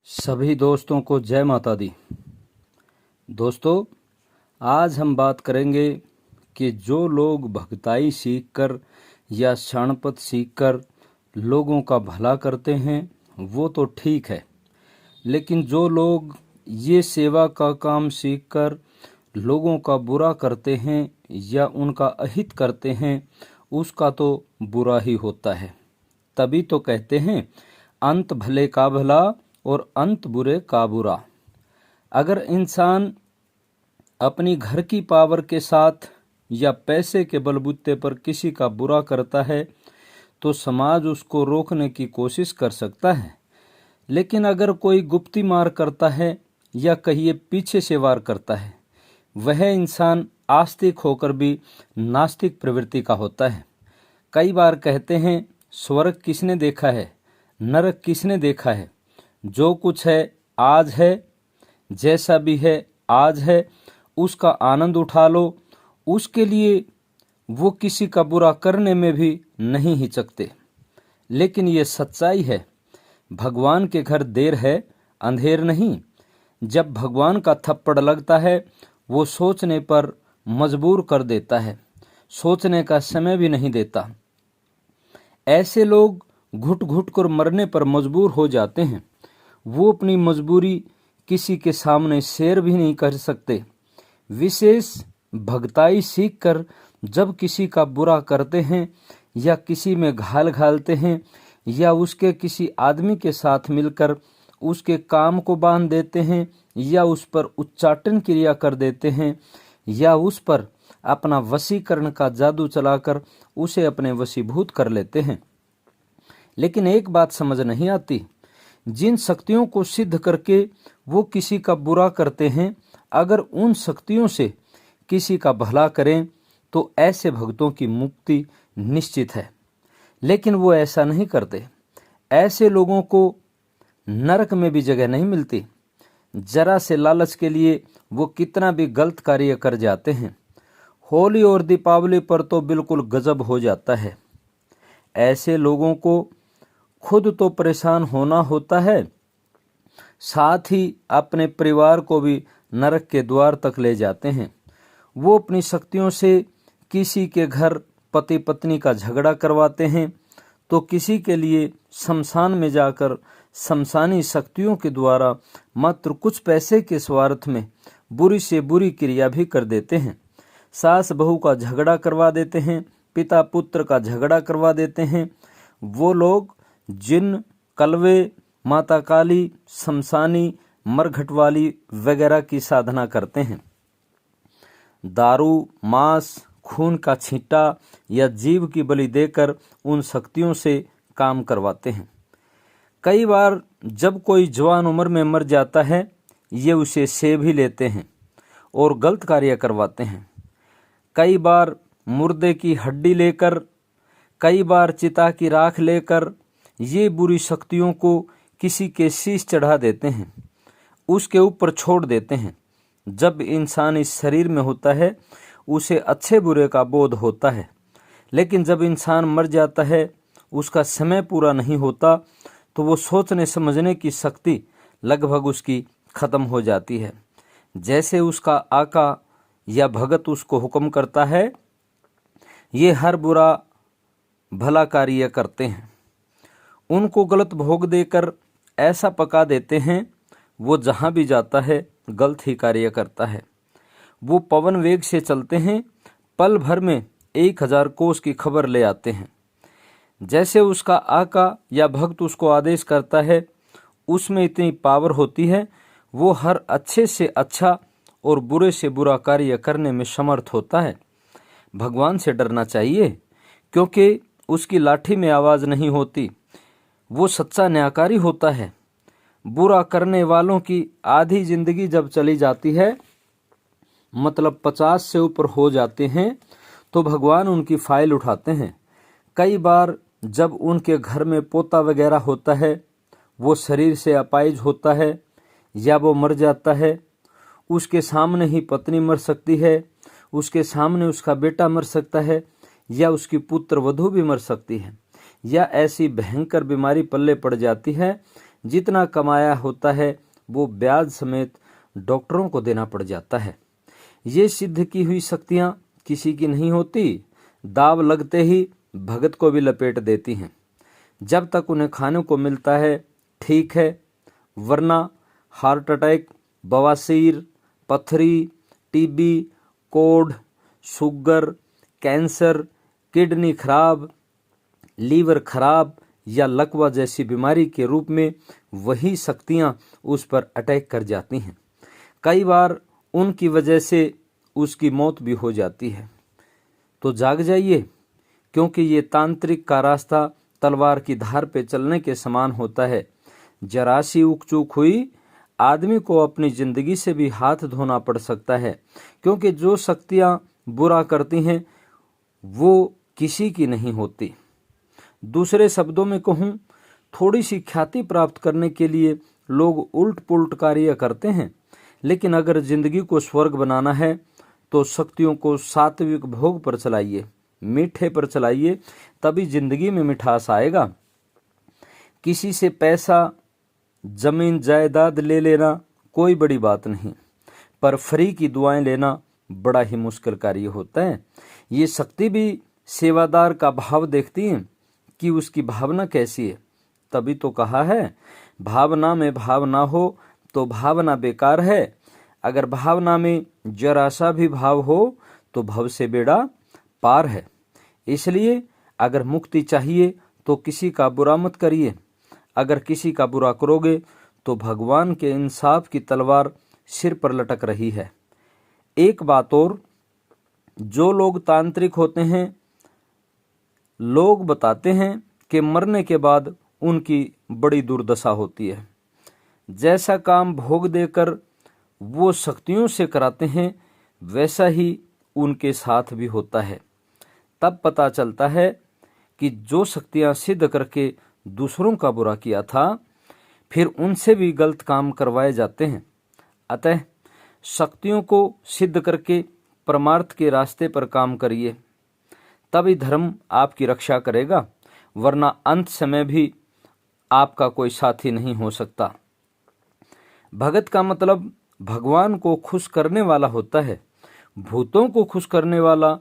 सभी दोस्तों को जय माता दी। दोस्तों, आज हम बात करेंगे कि जो लोग भगताई सीखकर या शाणपत सीखकर लोगों का भला करते हैं वो तो ठीक है, लेकिन जो लोग ये सेवा का काम सीखकर लोगों का बुरा करते हैं या उनका अहित करते हैं उसका तो बुरा ही होता है। तभी तो कहते हैं अंत भले का भला और अंत बुरे का बुरा। अगर इंसान अपनी घर की पावर के साथ या पैसे के बलबूते पर किसी का बुरा करता है तो समाज उसको रोकने की कोशिश कर सकता है, लेकिन अगर कोई गुप्ती मार करता है या कहिए पीछे से वार करता है, वह इंसान आस्तिक होकर भी नास्तिक प्रवृत्ति का होता है। कई बार कहते हैं स्वर्ग किसने देखा है, नरक किसने देखा है, जो कुछ है आज है, जैसा भी है आज है, उसका आनंद उठा लो। उसके लिए वो किसी का बुरा करने में भी नहीं हिचकते। लेकिन ये सच्चाई है, भगवान के घर देर है अंधेर नहीं। जब भगवान का थप्पड़ लगता है वो सोचने पर मजबूर कर देता है, सोचने का समय भी नहीं देता। ऐसे लोग घुट घुट कर मरने पर मजबूर हो जाते हैं। वो अपनी मजबूरी किसी के सामने शेयर भी नहीं कर सकते। विशेष भगताई सीखकर जब किसी का बुरा करते हैं या किसी में घायल घालते हैं या उसके किसी आदमी के साथ मिलकर उसके काम को बांध देते हैं या उस पर उच्चाटन क्रिया कर देते हैं या उस पर अपना वशीकरण का जादू चलाकर उसे अपने वशीभूत कर लेते हैं। लेकिन एक बात समझ नहीं आती, जिन शक्तियों को सिद्ध करके वो किसी का बुरा करते हैं, अगर उन शक्तियों से किसी का भला करें तो ऐसे भक्तों की मुक्ति निश्चित है। लेकिन वो ऐसा नहीं करते। ऐसे लोगों को नरक में भी जगह नहीं मिलती। जरा से लालच के लिए वो कितना भी गलत कार्य कर जाते हैं। होली और दीपावली पर तो बिल्कुल गजब हो जाता है। ऐसे लोगों को खुद तो परेशान होना होता है, साथ ही अपने परिवार को भी नरक के द्वार तक ले जाते हैं। वो अपनी शक्तियों से किसी के घर पति पत्नी का झगड़ा करवाते हैं तो किसी के लिए शमशान में जाकर शमशानी शक्तियों के द्वारा मात्र कुछ पैसे के स्वार्थ में बुरी से बुरी क्रिया भी कर देते हैं। सास बहू का झगड़ा करवा देते हैं, पिता पुत्र का झगड़ा करवा देते हैं। वो लोग जिन, कलवे, माता काली, शमशानी, मरघट वाली वगैरह की साधना करते हैं। दारू, मांस, खून का छींटा या जीव की बलि देकर उन शक्तियों से काम करवाते हैं। कई बार जब कोई जवान उम्र में मर जाता है, ये उसे सेव ही लेते हैं और गलत कार्य करवाते हैं। कई बार मुर्दे की हड्डी लेकर, कई बार चिता की राख लेकर ये बुरी शक्तियों को किसी के शीश चढ़ा देते हैं, उसके ऊपर छोड़ देते हैं। जब इंसान इस शरीर में होता है उसे अच्छे बुरे का बोध होता है, लेकिन जब इंसान मर जाता है, उसका समय पूरा नहीं होता, तो वो सोचने समझने की शक्ति लगभग उसकी खत्म हो जाती है। जैसे उसका आका या भगत उसको हुक्म करता है, ये हर बुरा भला कार्य करते हैं, उनको गलत भोग देकर ऐसा पका देते हैं, वो जहाँ भी जाता है गलत ही कार्य करता है। वो पवन वेग से चलते हैं, पल भर में 1000 कोस की खबर ले आते हैं। जैसे उसका आका या भक्त उसको आदेश करता है, उसमें इतनी पावर होती है, वो हर अच्छे से अच्छा और बुरे से बुरा कार्य करने में समर्थ होता है। भगवान से डरना चाहिए, क्योंकि उसकी लाठी में आवाज़ नहीं होती। वो सच्चा न्यायकारी होता है। बुरा करने वालों की आधी जिंदगी जब चली जाती है, मतलब 50 से ऊपर हो जाते हैं, तो भगवान उनकी फाइल उठाते हैं। कई बार जब उनके घर में पोता वगैरह होता है, वो शरीर से अपाहिज होता है या वो मर जाता है, उसके सामने ही पत्नी मर सकती है, उसके सामने उसका बेटा मर सकता है या उसकी पुत्र वधू भी मर सकती है, या ऐसी भयंकर बीमारी पल्ले पड़ जाती है जितना कमाया होता है वो ब्याज समेत डॉक्टरों को देना पड़ जाता है। ये सिद्ध की हुई शक्तियां किसी की नहीं होती, दाव लगते ही भगत को भी लपेट देती हैं। जब तक उन्हें खाने को मिलता है ठीक है, वरना हार्ट अटैक, बवासीर, पथरी, टीबी, कोढ़, शुगर, कैंसर, किडनी खराब, लीवर खराब या लकवा जैसी बीमारी के रूप में वही शक्तियां उस पर अटैक कर जाती हैं। कई बार उनकी वजह से उसकी मौत भी हो जाती है। तो जाग जाइए, क्योंकि ये तांत्रिक का रास्ता तलवार की धार पे चलने के समान होता है। जरा सी ऊक चूक हुई, आदमी को अपनी जिंदगी से भी हाथ धोना पड़ सकता है, क्योंकि जो शक्तियां बुरा करती हैं वो किसी की नहीं होती। दूसरे शब्दों में कहूं, थोड़ी सी ख्याति प्राप्त करने के लिए लोग उल्ट पुल्ट कार्य करते हैं, लेकिन अगर जिंदगी को स्वर्ग बनाना है तो शक्तियों को सात्विक भोग पर चलाइए, मीठे पर चलाइए, तभी जिंदगी में मिठास आएगा। किसी से पैसा, जमीन जायदाद ले लेना कोई बड़ी बात नहीं, पर फ्री की दुआएं लेना बड़ा ही मुश्किल कार्य होता है। ये शक्ति भी सेवादार का भाव देखती है कि उसकी भावना कैसी है। तभी तो कहा है, भावना में भाव ना हो तो भावना बेकार है। अगर भावना में जरा सा भी भाव हो तो भव से बेड़ा पार है। इसलिए अगर मुक्ति चाहिए तो किसी का बुरा मत करिए। अगर किसी का बुरा करोगे तो भगवान के इंसाफ की तलवार सिर पर लटक रही है। एक बात और, जो लोग तांत्रिक होते हैं, लोग बताते हैं कि मरने के बाद उनकी बड़ी दुर्दशा होती है। जैसा काम भोग देकर वो शक्तियों से कराते हैं, वैसा ही उनके साथ भी होता है। तब पता चलता है कि जो शक्तियां सिद्ध करके दूसरों का बुरा किया था, फिर उनसे भी गलत काम करवाए जाते हैं। अतः शक्तियों को सिद्ध करके परमार्थ के रास्ते पर काम करिए, तभी धर्म आपकी रक्षा करेगा, वरना अंत समय भी आपका कोई साथी नहीं हो सकता। भगत का मतलब भगवान को खुश करने वाला होता है। भूतों को खुश करने वाला,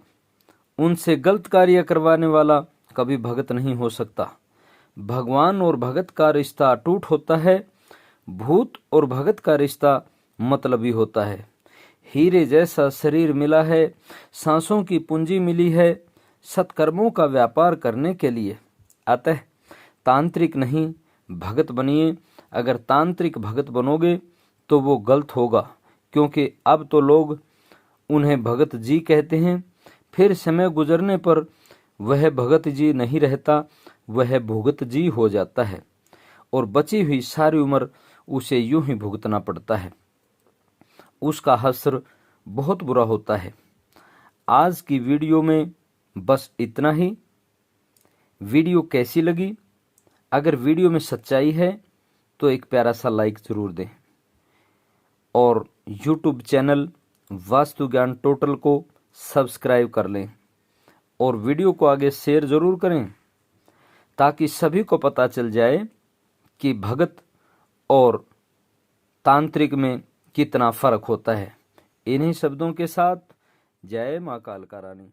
उनसे गलत कार्य करवाने वाला कभी भगत नहीं हो सकता। भगवान और भगत का रिश्ता अटूट होता है, भूत और भगत का रिश्ता मतलबी होता है। हीरे जैसा शरीर मिला है, सांसों की पूंजी मिली है सत्कर्मों का व्यापार करने के लिए। अतः तांत्रिक नहीं, भगत बनिए। अगर तांत्रिक भगत बनोगे तो वो गलत होगा, क्योंकि अब तो लोग उन्हें भगत जी कहते हैं। फिर समय गुजरने पर वह भगत जी नहीं रहता, वह भुगत जी हो जाता है, और बची हुई सारी उम्र उसे यूं ही भुगतना पड़ता है। उसका हश्र बहुत बुरा होता है। आज की वीडियो में बस इतना ही। वीडियो कैसी लगी? अगर वीडियो में सच्चाई है तो एक प्यारा सा लाइक जरूर दें, और YouTube चैनल वास्तु ज्ञान टोटल को सब्सक्राइब कर लें, और वीडियो को आगे शेयर जरूर करें, ताकि सभी को पता चल जाए कि भगत और तांत्रिक में कितना फर्क होता है। इन्हीं शब्दों के साथ जय मां कालका रानी।